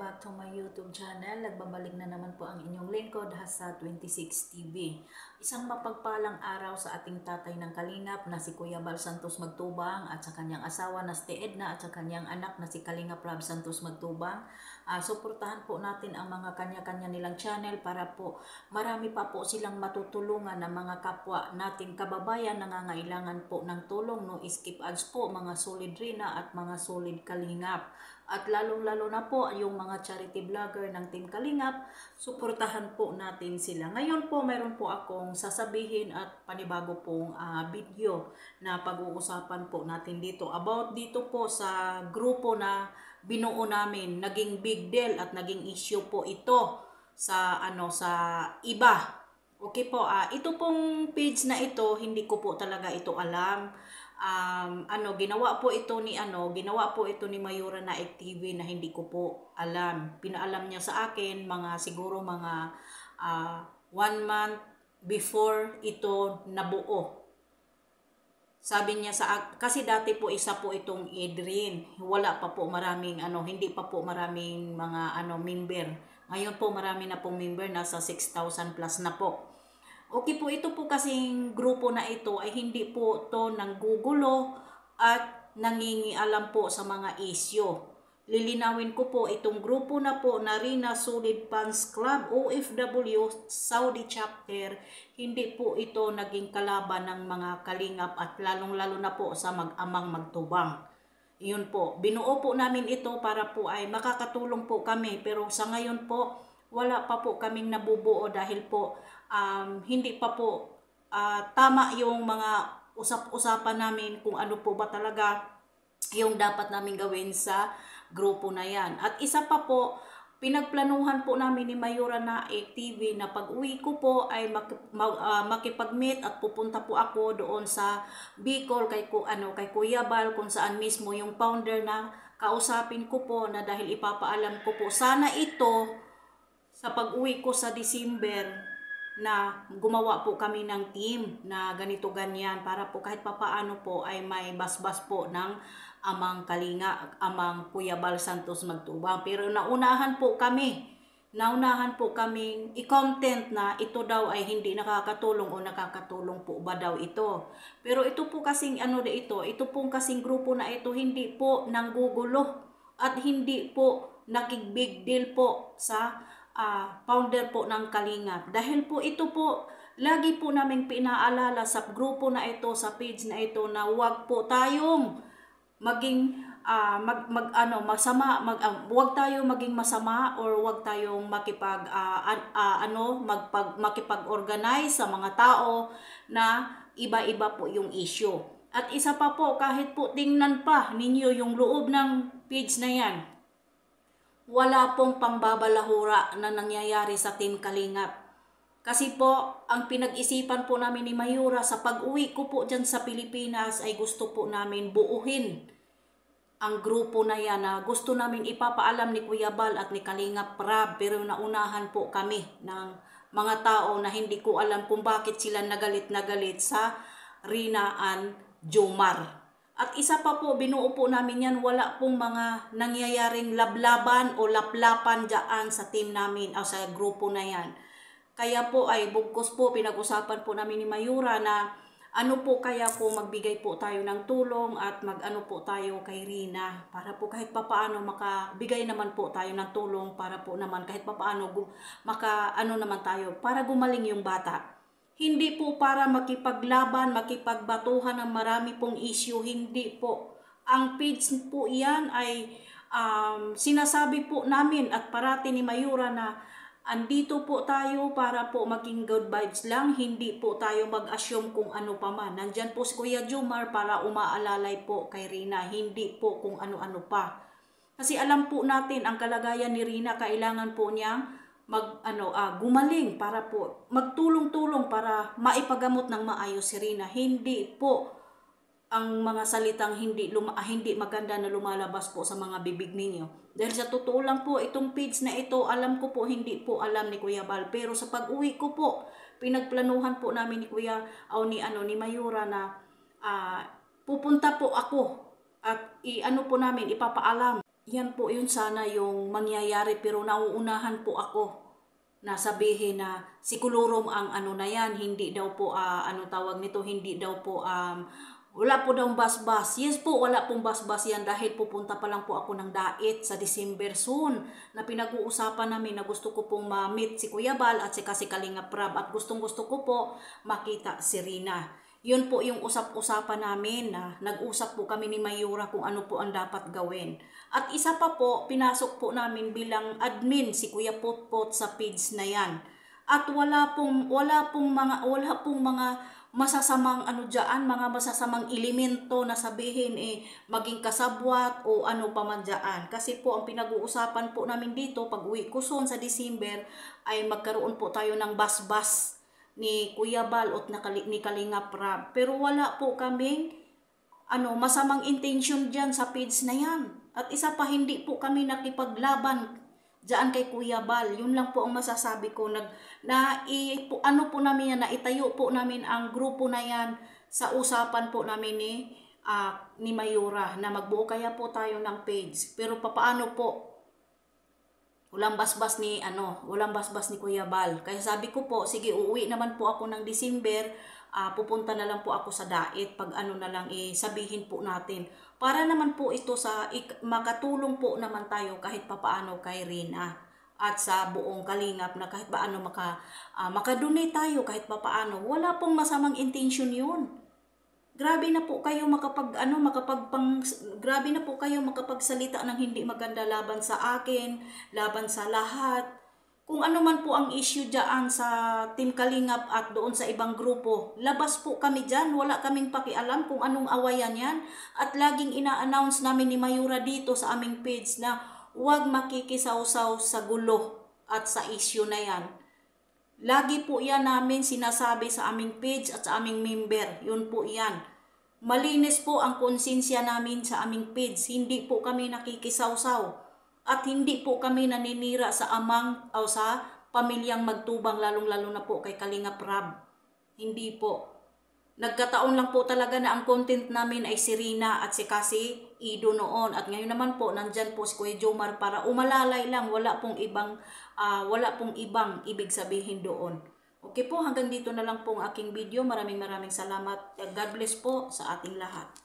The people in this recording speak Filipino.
back to my YouTube channel. Nagbabalik na naman po ang inyong lingkod, Hasa26 TV. Isang mapagpalang araw sa ating tatay ng Kalingap na si Kuya Bal Santos Magtubang at sa kanyang asawa na si Edna at sa kanyang anak na si Kalingap Rab Santos Magtubang. Suportahan po natin ang mga kanya-kanya nilang channel para po marami pa po silang matutulungan ng mga kapwa nating kababayan na nangangailangan po ng tulong. No skip ads po, mga solid Rina at mga solid Kalingap. At lalong-lalo na po yung mga charity vlogger ng Team Kalingap, suportahan po natin sila. Ngayon po mayroon po akong sasabihin at panibago pong video na pag-uusapan po natin dito. About dito po sa grupo na binuo namin, naging big deal at naging issue po ito sa sa iba. Okay po, ito pong page na ito, hindi ko po talaga ito alam. Ginawa po ito ni Mayura Naik TV na hindi ko po alam. Pinaalam niya sa akin siguro mga 1 month before ito nabuo. Sabi niya kasi dati po isa po itong Edrin. Wala pa po maraming hindi pa po maraming mga member. Ngayon po marami na pong member, nasa 6,000 plus na po. Okay po, ito po kasing grupo na ito ay hindi po to nanggugulo at nangingialam po sa mga isyo. Lilinawin ko po, itong grupo na po na Rina Solid Fans Club OFW Saudi Chapter, hindi po ito naging kalaban ng mga Kalingap at lalong-lalo na po sa mag-amang Magtubang. Yun po, binuo po namin ito para po ay makakatulong po kami, pero sa ngayon po wala pa po kaming nabubuo dahil po hindi pa po tama yung mga usap-usapan namin kung ano po ba talaga yung dapat namin gawin sa grupo na yan. At isa pa po, pinagplanuhan po namin ni Mayura Naik TV na pag-uwi ko po ay makipag-meet at pupunta po ako doon sa Bicol kay Kuya Bal, kung saan mismo yung founder na kausapin ko po na dahil ipapaalam ko po sana ito sa pag-uwi ko sa December na gumawa po kami ng team na ganito ganyan para po kahit papaano po ay may basbas po ng amang Kuya Bal Santos Magtubang. Pero naunahan po kaming i-content na ito daw ay hindi nakakatulong o nakakatulong po ba daw ito. Pero ito po kasing ito pong kasing grupo na ito hindi po nanggugulo at hindi po nakig-big deal po sa founder po ng Kalingap. Dahil po ito po, lagi po namin pinaalala sa grupo na ito, sa page na ito, na huwag po tayong maging huwag tayong maging masama or huwag tayong makipag-organize sa mga tao na iba-iba po yung issue. At isa pa po, kahit po tingnan pa ninyo yung loob ng page na yan, wala pong pangbabalahura na nangyayari sa Team Kalingap. Kasi po, ang pinag-isipan po namin ni Mayura sa pag-uwi ko po dyan sa Pilipinas ay gusto po namin buuhin ang grupo na yan na gusto namin ipapaalam ni Kuya Bal at ni Kalingap Rab, pero naunahan po kami ng mga tao na hindi ko alam kung bakit sila nagalit sa Rina and Jomar. At isa pa po, binuo po namin yan, wala pong mga nangyayaring lablaban o laplapan dyan sa team namin o sa grupo na yan. Kaya po ay bugkos po, pinag-usapan po namin ni Mayura na po kaya kung magbigay po tayo ng tulong at po tayo kay Rina para po kahit papaano makabigay naman po tayo ng tulong para po naman kahit papaano naman tayo para gumaling yung bata. Hindi po para makipaglaban, makipagbatuhan ng marami pong issue, hindi po. Ang page po yan ay sinasabi po namin at parati ni Mayura na andito po tayo para po maging good vibes lang, hindi po tayo mag-assume kung ano pa man. Nandyan po si Kuya Jomar para umaalalay po kay Rina, hindi po kung ano-ano pa. Kasi alam po natin ang kalagayan ni Rina, kailangan po niyang gumaling para po magtulong-tulong para maipagamot ng maayos si Rina. Hindi po ang mga salitang hindi maganda na lumalabas po sa mga bibig ninyo. Dahil sa totoo lang po, itong page na ito, alam ko po hindi po alam ni Kuya Bal, pero sa pag-uwi ko po, pinagplanuhan po namin ni Kuya ni Mayura na pupunta po ako at ipapaalam yan po yun sana yung mangyayari, pero nauunahan po ako na sabihin na si Kulurom ang ano na yan, hindi daw po, ano tawag nito, hindi daw po, wala po daw basbas. Yes po, wala pong basbas yan dahil pupunta pa lang po ako ng Dait sa December soon na pinag-uusapan namin na gusto ko pong ma-meet si Kuya Bal at si Kalinga Prab at gustong-gusto ko po makita si Rina. Yun po yung usap-usapan namin na nag-usap po kami ni Mayura kung ano po ang dapat gawin. At isa pa po, pinasok po namin bilang admin si Kuya Potpot sa page na yan. At wala pong mga masasamang ano diyan, mga masasamang elemento na sabihin maging kasabwat o ano pa man diyan. Kasi po ang pinag-uusapan po namin dito pag uwi ko soon sa December ay magkaroon po tayo ng basbas ni Kuya Bal at ni Kalinga Prab. Pero wala po kaming masamang intention dyan sa page na yan. At isa pa, hindi po kami nakipaglaban dyan kay Kuya Bal. Yun lang po ang masasabi ko. Ano po namin yan, naitayo po namin ang grupo na yan sa usapan po namin ni Mayura na magbuo kaya po tayo ng page. Pero papaano po? Walang basbas ni Kuya Bal. Kaya sabi ko po, sige, uuwi naman po ako ng December, pupunta na lang po ako sa Dait pag ano na lang sabihin po natin. Para naman po ito sa makatulong po naman tayo kahit papaano kay Rina at sa buong Kalingap na kahit paano makadonate tayo kahit papaano. Wala pong masamang intention yun. Grabe na po kayo grabe na po kayo makapagsalita ng hindi maganda laban sa akin, laban sa lahat. Kung ano man po ang issue diyan sa Team Kalingap at doon sa ibang grupo, labas po kami diyan, wala kaming pakialam kung anong awayan yan. At laging ina-announce namin ni Mayura dito sa aming page na huwag makikisaw-saw sa gulo at sa issue na yan. Lagi po yan namin sinasabi sa aming page at sa aming member. Yun po yan. Malinis po ang konsensya namin sa aming page. Hindi po kami nakikisawsaw. At hindi po kami naninira sa amang o sa pamilyang Magtubang, lalong-lalo na po kay Kalinga Prab. Hindi po. Nagkataon lang po talaga na ang content namin ay si Rina at si Ido noon. At ngayon naman po, nandyan po si Kuya Jomar para umalalay lang. Wala pong ibang ibig sabihin doon. Okay po, hanggang dito na lang po ang aking video. Maraming salamat. God bless po sa ating lahat.